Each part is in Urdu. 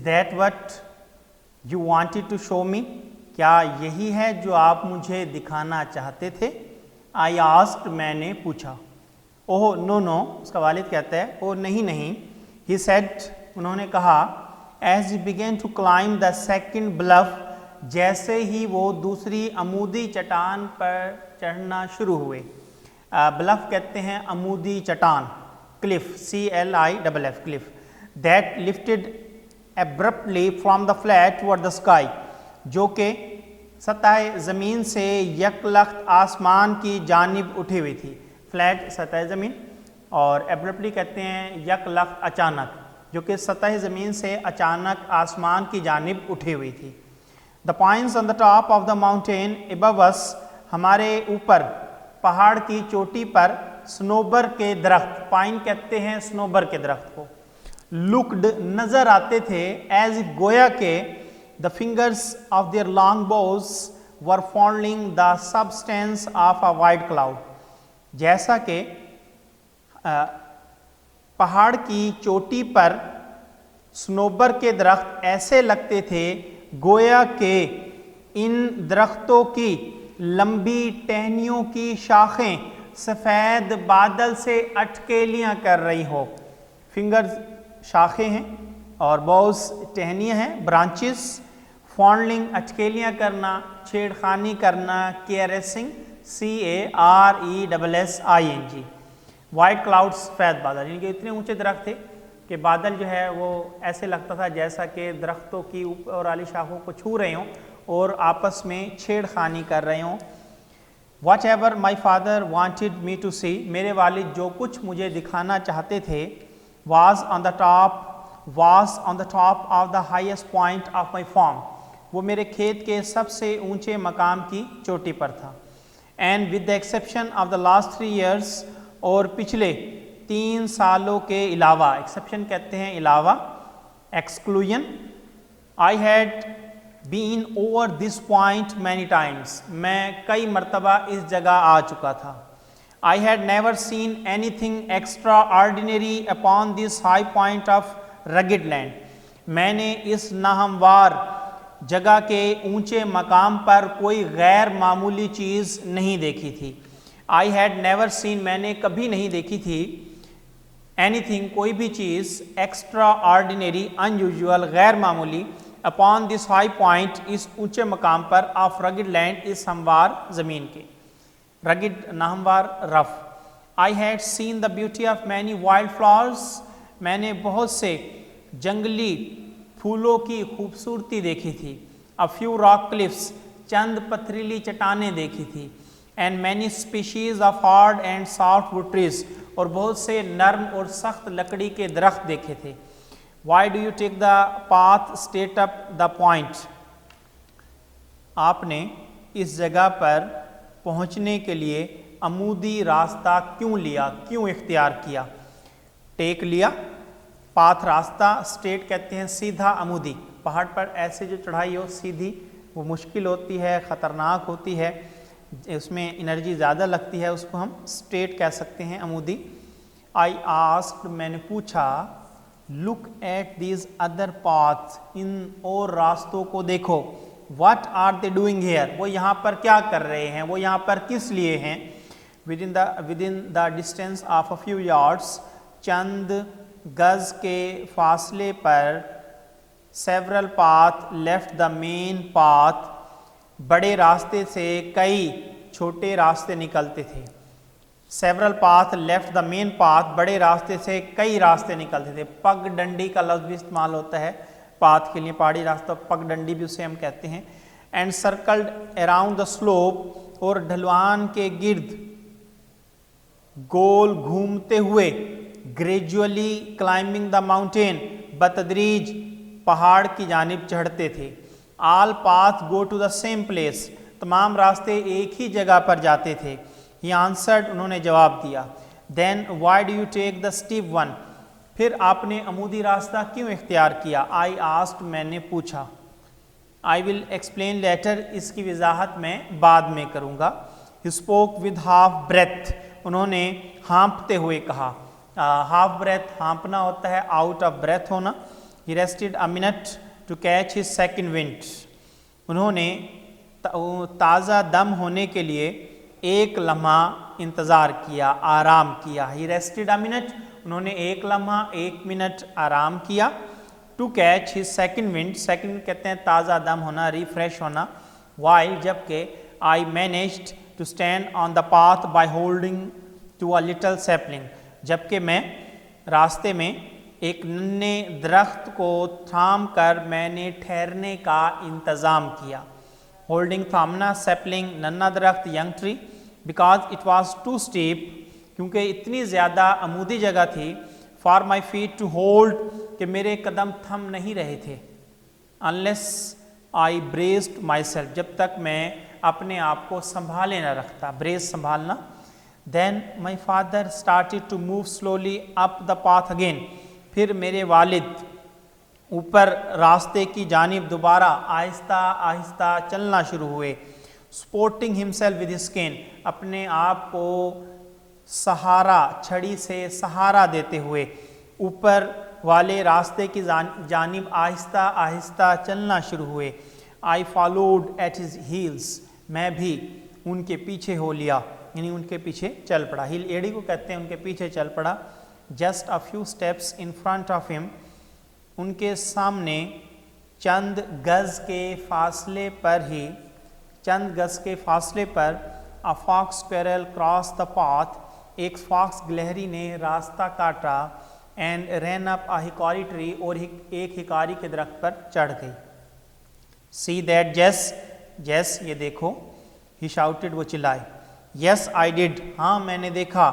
that what you wanted to show me? کیا یہی ہے جو آپ مجھے دکھانا چاہتے تھے؟ I asked, میں نے پوچھا. Oh no no, اس کا والد کہتا ہے oh نہیں نہیں. He said, انہوں نے کہا, as he began to climb the second bluff, جیسے ہی وہ دوسری عمودی چٹان پر چڑھنا شروع ہوئے. بلف کہتے ہیں عمودی چٹان. cliff, CLIFF, cliff, that lifted abruptly from the flat toward the sky, جو کہ سطح زمین سے یک لخت آسمان کی جانب اٹھی ہوئی تھی. فلیٹ سطح زمین اور abruptly کہتے ہیں یک لخت اچانک, جو کہ سطح زمین سے اچانک آسمان کی جانب اٹھی ہوئی تھی. The pines on the top of the mountain above us, ہمارے اوپر پہاڑ کی چوٹی پر سنوبر کے درخت, پائن کہتے ہیں سنوبر کے درخت کو, looked نظر آتے تھے, as if گویا کہ the fingers of their long bows were fondling the substance of a white cloud, جیسا کہ پہاڑ کی چوٹی پر سنوبر کے درخت ایسے لگتے تھے گویا کہ ان درختوں کی لمبی ٹہنیوں کی شاخیں سفید بادل سے اٹکیلیاں کر رہی ہو. فنگرز شاخیں ہیں اور بوز ٹہنیاں ہیں, برانچز, فونڈلنگ اٹکیلیاں کرنا, چھیڑ خانی کرنا, کیئرسنگ, CARESSING. وائٹ کلاؤڈ, سفید بادل, یعنی کہ اتنے اونچے درخت تھے کہ بادل جو ہے وہ ایسے لگتا تھا جیسا کہ درختوں کی اوپر والی شاخوں کو چھو رہے ہوں اور آپس میں چھیڑ خانی کر رہے ہوں. Whatever my father wanted me to see, میرے والد جو کچھ مجھے دکھانا چاہتے تھے, was on the top of the highest point of my farm, وہ میرے کھیت کے سب سے اونچے مقام کی چوٹی پر تھا. And with the exception of the last 3 years, اور پچھلے 3 سالوں کے علاوہ, ایکسیپشن کہتے ہیں علاوہ, exclusion, I had been over this point many times, میں کئی مرتبہ اس جگہ آ چکا تھا. I had never seen anything extraordinary upon this high point of rugged land, میں نے اس ناہموار جگہ کے اونچے مقام پر کوئی غیر معمولی چیز نہیں دیکھی تھی. I had never seen, میں نے کبھی نہیں دیکھی تھی, anything, کوئی بھی چیز, extraordinary, unusual, غیر معمولی, upon this high point, اس اونچے مقام پر, of rugged land, اس ہموار زمین کے. rugged ناہموار, rough. I had seen the beauty of many wild flowers, میں نے بہت سے جنگلی پھولوں کی خوبصورتی دیکھی تھی. a few rock cliffs, چند پتھریلی چٹانیں دیکھی تھی. and many species of hard and soft wood trees, اور بہت سے نرم اور سخت لکڑی کے درخت دیکھے تھے. why do you take the path straight up the point, آپ نے اس جگہ پر پہنچنے کے لیے عمودی راستہ کیوں لیا, کیوں اختیار کیا؟ ٹیک لیا, پاتھ راستہ, اسٹریٹ کہتے ہیں سیدھا, عمودی, پہاڑ پر ایسے جو چڑھائی ہو سیدھی, وہ مشکل ہوتی ہے, خطرناک ہوتی ہے, اس میں انرجی زیادہ لگتی ہے, اس کو ہم اسٹریٹ کہہ سکتے ہیں, عمودی. I asked, میں نے پوچھا, look at these other paths, ان اور راستوں کو دیکھو, what are they doing here, وہ یہاں پر کیا کر رہے ہیں, وہ یہاں پر کس لیے ہیں. within the distance of a few yards, چند گز کے فاصلے پر, several paths left the main path, بڑے راستے سے کئی چھوٹے راستے نکلتے تھے. several paths left the main path, بڑے راستے سے کئی راستے نکلتے تھے. پگ ڈنڈی کا لفظ بھی استعمال ہوتا ہے پاتھ کے لیے, پہاڑی راستہ, پگ ڈنڈی بھی اسے ہم کہتے ہیں. and circled around the slope, اور ڈھلوان کے گرد گول گھومتے ہوئے, gradually climbing the mountain, بتدریج پہاڑ کی جانب چڑھتے تھے. all paths go to the same place, تمام راستے ایک ہی جگہ پر جاتے تھے. he answered, انہوں نے جواب دیا. then why do you take the steep one, پھر آپ نے عمودی راستہ کیوں اختیار کیا؟ I asked, میں نے پوچھا. I will explain later, اس کی وضاحت میں بعد میں کروں گا. he spoke with half breath, انہوں نے ہانپتے ہوئے کہا. half breath ہانپنا ہوتا ہے, out of breath ہونا. He rested a minute to catch his second wind. انہوں نے تازہ دم ہونے کے لیے ایک لمحہ انتظار کیا، آرام کیا. He rested a minute. انہوں نے ایک لمحہ، ایک منٹ آرام کیا. To catch his second wind. second wind کہتے ہیں تازہ دم ہونا، ریفریش ہونا. While جبکہ I managed to stand on the path by holding to a little sapling. جبکہ میں راستے میں ایک ننھے درخت کو تھام کر میں نے ٹھہرنے کا انتظام کیا. ہولڈنگ تھامنا، سیپلنگ ننھا درخت، young tree. Because it was too steep, کیونکہ اتنی زیادہ عمودی جگہ تھی. For my feet to hold, کہ میرے قدم تھم نہیں رہے تھے. Unless I braced myself, جب تک میں اپنے آپ کو سنبھالے نہ رکھتا. بریس سنبھالنا. Then my father started to move slowly up the path again. پھر میرے والد اوپر راستے کی جانب دوبارہ آہستہ آہستہ چلنا شروع ہوئے. Supporting himself with his can, اپنے آپ کو سہارا، چھڑی سے سہارا دیتے ہوئے اوپر والے راستے کی جانب آہستہ آہستہ چلنا شروع ہوئے. I followed at his heals, میں بھی ان کے پیچھے ہو لیا، یعنی ان کے پیچھے چل پڑا. ہیل ایڑی کو کہتے ہیں، ان کے پیچھے چل پڑا. Just a few steps in front of ہم، ان کے سامنے چند گز کے فاصلے پر ہی، چند گز کے فاصلے پر a fox squirrel crossed the path، ایک فاکس گلہری نے راستہ کاٹا. and ran up a hickory tree، اور ایک ہکاری کے درخت پر چڑھ گئی. see that Jess، Jess یہ دیکھو. he shouted، وہ چلائے. yes I did، ہاں میں نے دیکھا.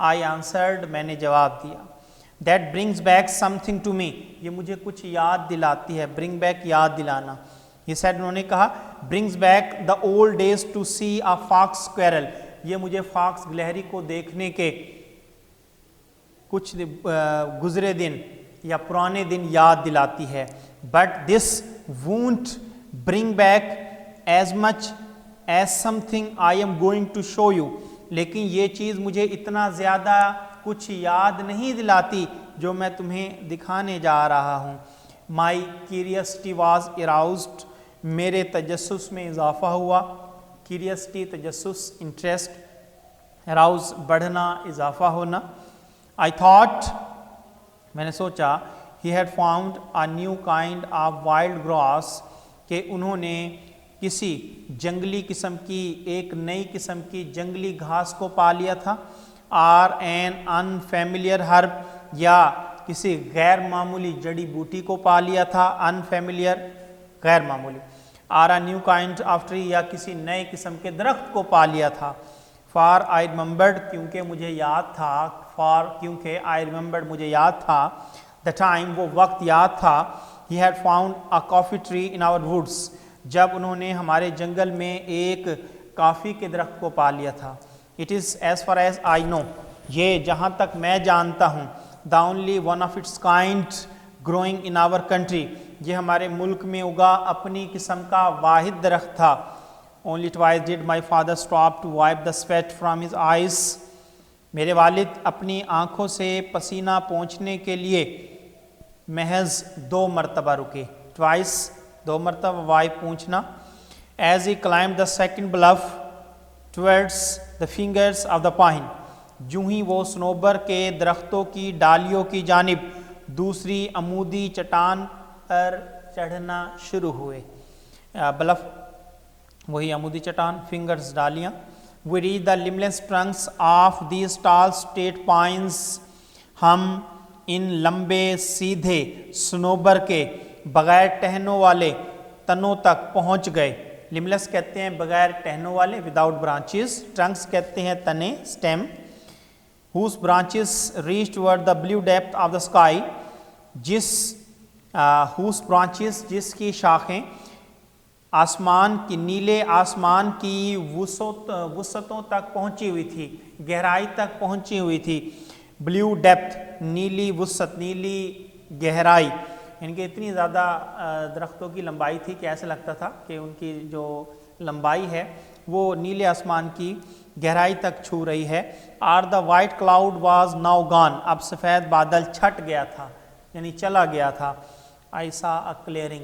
I answered، میں نے جواب دیا. that brings back something to me، یہ مجھے کچھ یاد دلاتی ہے. bring back یاد دلانا. he said، انہوں نے کہا brings back the old days to see a fox squirrel، یہ مجھے فاکس گلہری کو دیکھنے کے کچھ گزرے دن یا پرانے دن یاد دلاتی ہے. but this won't bring back as much as something I am going to show you، لیکن یہ چیز مجھے اتنا زیادہ کچھ یاد نہیں دلاتی جو میں تمہیں دکھانے جا رہا ہوں. my curiosity was aroused، میرے تجسس میں اضافہ ہوا. curiosity تجسس، انٹرسٹ. arouse بڑھنا، اضافہ ہونا. I thought، میں نے سوچا. he had found a new kind of wild grass، کہ انہوں نے کسی جنگلی قسم کی، ایک نئی قسم کی جنگلی گھاس کو پا لیا تھا. or an unfamiliar herb، یا کسی غیر معمولی جڑی بوٹی کو پا لیا تھا. unfamiliar غیر معمولی. or a new kind of tree، یا کسی نئے قسم کے درخت کو پا لیا تھا. for I remembered، کیونکہ مجھے یاد تھا. for کیونکہ I remembered مجھے یاد تھا. the time، وہ وقت یاد تھا. he had found a coffee tree in our woods، جب انہوں نے ہمارے جنگل میں ایک کافی کے درخت کو پا لیا تھا. it is as far as I know، یہ جہاں تک میں جانتا ہوں. the only one of its kind growing in our country، یہ ہمارے ملک میں اگا اپنی قسم کا واحد درخت تھا. only twice did my father stop to wipe the sweat from his eyes، میرے والد اپنی آنکھوں سے پسینہ پونچھنے کے لیے محض 2 مرتبہ رکے. twice 2 مرتبہ wipe پونچھنا. as he climbed the second bluff towards the fingers of the pine، جو ہی وہ صنوبر کے درختوں کی ڈالیوں کی جانب دوسری عمودی چٹان پر چڑھنا شروع ہوئے. بلف وہی عمودی چٹان، fingers ڈالیاں. we reached the limbless trunks of these tall straight pines، ہم ان لمبے سیدھے صنوبر کے بغیر ٹہنوں والے تنوں تک پہنچ گئے. لملس کہتے ہیں بغیر ٹہنوں والے، وداؤٹ برانچز. ٹرنکس کہتے ہیں تنے، stem. whose branches reach toward the blue depth of the sky، whose branches، جس کی شاخیں آسمان کی، نیلے آسمان کی وسعتوں تک پہنچی ہوئی تھی، گہرائی تک پہنچی ہوئی تھی. بلیو ڈیپتھ، نیلی وسعت، نیلی گہرائی. ان کے اتنی زیادہ درختوں کی لمبائی تھی کہ ایسا لگتا تھا کہ ان کی جو لمبائی ہے وہ نیلے آسمان کی گہرائی تک چھو رہی ہے. Are the white cloud was now gone, اب سفید بادل چھٹ گیا تھا، یعنی چلا گیا تھا. I saw a clearing,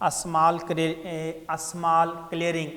A small clearing,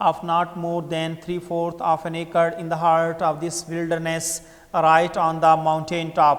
Of not more than 3/4 of an acre in the heart of this wilderness, right on the mountain top.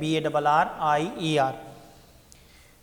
BARRIER.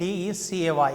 DECAY,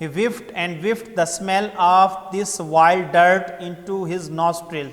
He whiffed and whiffed the smell of this wild dirt into his nostrils.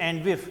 and whiff,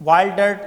wild dirt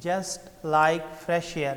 just like fresh air,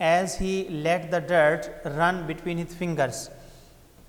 As he let the dirt run between his fingers,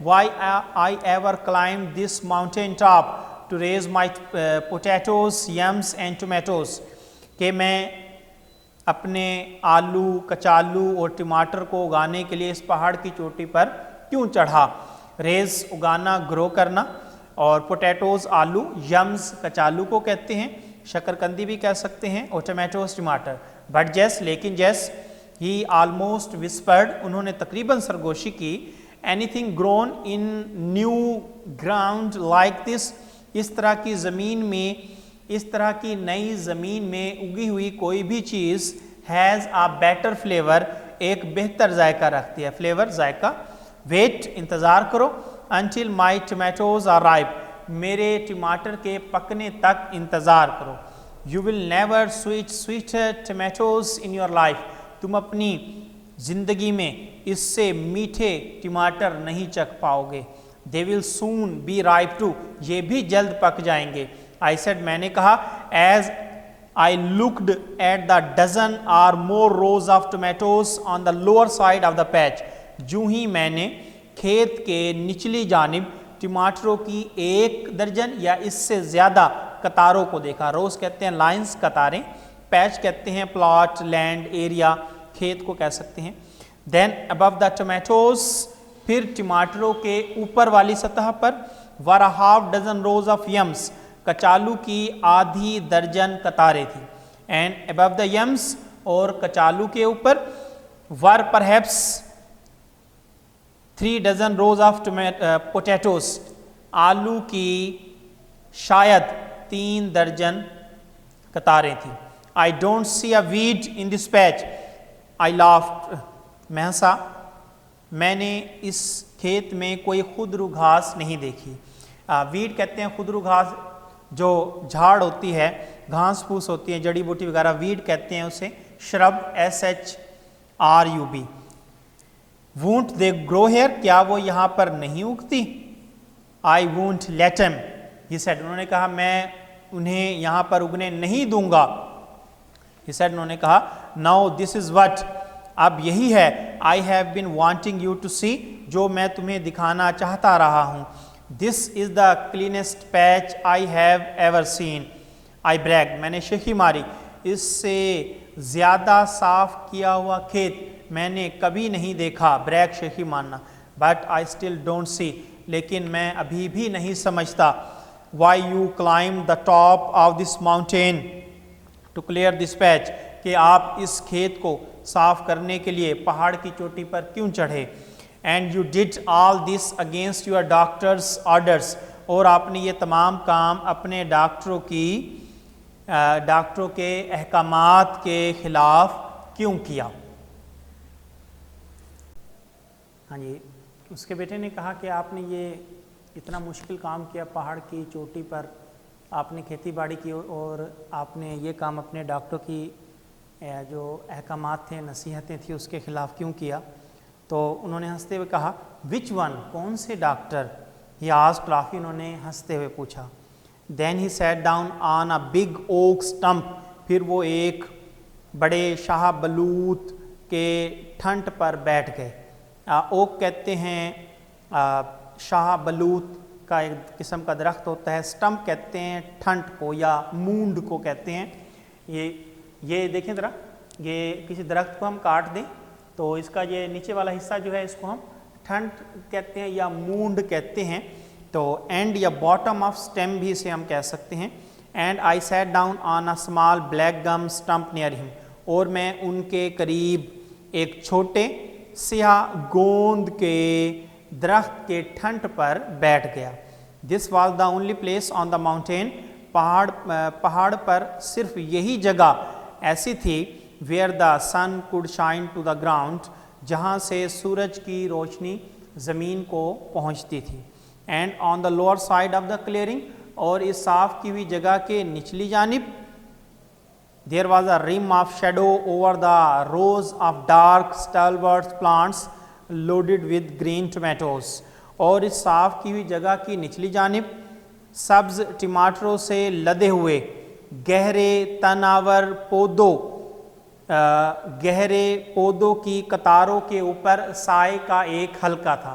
why I ever climbed this mountain top to raise my potatoes, yams and tomatoes, کہ میں اپنے آلو کچالو اور ٹماٹر کو اگانے کے لیے اس پہاڑ کی چوٹی پر کیوں چڑھا. ریز اگانا، گرو کرنا، اور پوٹیٹوز آلو، یمز کچالو کو کہتے ہیں، شکرکندی بھی کہہ سکتے ہیں، اور ٹمیٹوز ٹماٹر. بٹ جیس لیکن جیس ہی آلموسٹ وسپرڈ انہوں نے تقریباً سرگوشی کی، anything grown in new ground like this, اس طرح کی زمین میں، اس طرح کی نئی زمین میں اگی ہوئی کوئی بھی چیز ہیز آ بیٹر فلیور، ایک بہتر ذائقہ رکھتی ہے. فلیور ذائقہ. ویٹ انتظار کرو، until my tomatoes are ripe, میرے ٹماٹر کے پکنے تک انتظار کرو. You will never sweeter tomatoes in your life, تم اپنی زندگی میں اس سے میٹھے ٹماٹر نہیں چکھ پاؤ گے. دے ول سون بی رائپ ٹو، یہ بھی جلد پک جائیں گے. آئی سیڈ، میں نے کہا، as I looked at the dozen or more rows of tomatoes on the lower side of the patch. جو ہی میں نے کھیت کے نچلی جانب ٹماٹروں کی 1 درجن یا اس سے زیادہ قطاروں کو دیکھا. روز کہتے ہیں لائنز، قطاریں. پیچ کہتے ہیں پلاٹ، لینڈ، ایریا، کھیت کو کہہ سکتے ہیں. Then above the tomatoes، پھر ٹماٹروں کے اوپر والی سطح پر were a half dozen rows of yams، کچالو کی آدھی درجن قطاریں تھیں. اینڈ above the yams، اور کچالو کے اوپر were perhaps 3 dozen rows of potatoes، آلو کی شاید 3 درجن قطاریں تھیں. I don't see a weed in this patch. I laughed، میں ہنسا، میں نے اس کھیت میں کوئی خودرو گھاس نہیں دیکھی. ویڈ کہتے ہیں خودرو گھاس، جو جھاڑ ہوتی ہے، گھاس پھوس ہوتی ہے، جڑی بوٹی وغیرہ، ویڈ کہتے ہیں اسے. شرب، SHRUB. won't they grow here، کیا وہ یہاں پر نہیں اگتی. I won't let them، he said، انہوں نے کہا میں انہیں یہاں پر اگنے نہیں دوں گا. he said، انہوں نے کہا، now this is what، اب یہی ہے، I have been wanting you to see، جو میں تمہیں دکھانا چاہتا رہا ہوں. This is the cleanest patch I have ever seen. I bragged، میں نے شیخی ماری، اس سے زیادہ صاف کیا ہوا کھیت میں نے کبھی نہیں دیکھا. بریگ، شیخی ماننا. But I still don't see، لیکن میں ابھی بھی نہیں سمجھتا. Why you climb the top of this mountain to clear this patch، کہ آپ اس کھیت کو صاف کرنے کے لیے پہاڑ کی چوٹی پر کیوں چڑھے. And you did all this against your doctor's orders، اور آپ نے یہ تمام کام اپنے ڈاکٹروں کے احکامات کے خلاف کیوں کیا. ہاں جی، اس کے بیٹے نے کہا کہ آپ نے یہ اتنا مشکل کام کیا، پہاڑ کی چوٹی پر آپ نے کھیتی باڑی کی، اور آپ نے یہ کام اپنے ڈاکٹروں کی جو احکامات تھے، نصیحتیں تھیں، اس کے خلاف کیوں کیا. تو انہوں نے ہنستے ہوئے کہا، وچ ون، کون سے ڈاکٹر. ہی آسکڈ، کافی انہوں نے ہنستے ہوئے پوچھا. Then he sat down on a big oak stump, پھر وہ ایک بڑے شاہ بلوت کے ٹھنٹ پر بیٹھ گئے. اوک کہتے ہیں شاہ بلوت کا ایک قسم کا درخت ہوتا ہے. اسٹمپ کہتے ہیں ٹھنٹ کو یا مونڈ کو کہتے ہیں. یہ دیکھیں ذرا، یہ کسی درخت کو ہم کاٹ دیں تو اس کا یہ نیچے والا حصہ جو ہے، اس کو ہم ٹھنٹ کہتے ہیں یا مونڈ کہتے ہیں. تو اینڈ یا باٹم آف اسٹیم بھی اسے ہم کہہ سکتے ہیں. And I sat down on a small black gum stump near him, اور میں ان کے قریب ایک چھوٹے سیاہ گوند کے درخت کے ٹھنٹ پر بیٹھ گیا. This was the only place on the mountain, پہاڑ پر صرف یہی جگہ ایسی تھی where the sun could shine to the ground, جہاں سے سورج کی روشنی زمین کو پہنچتی تھی. And on the lower side of the clearing, اور اس صاف کی ہوئی جگہ کے نچلی جانب there was a rim of shadow over the rows of dark stalwart plants loaded with green tomatoes, اور اس صاف کی ہوئی جگہ کی نچلی جانب سبز ٹماٹروں سے لدے ہوئے گہرے تناور پودوں کی قطاروں کے اوپر سائے کا ایک حلقہ تھا.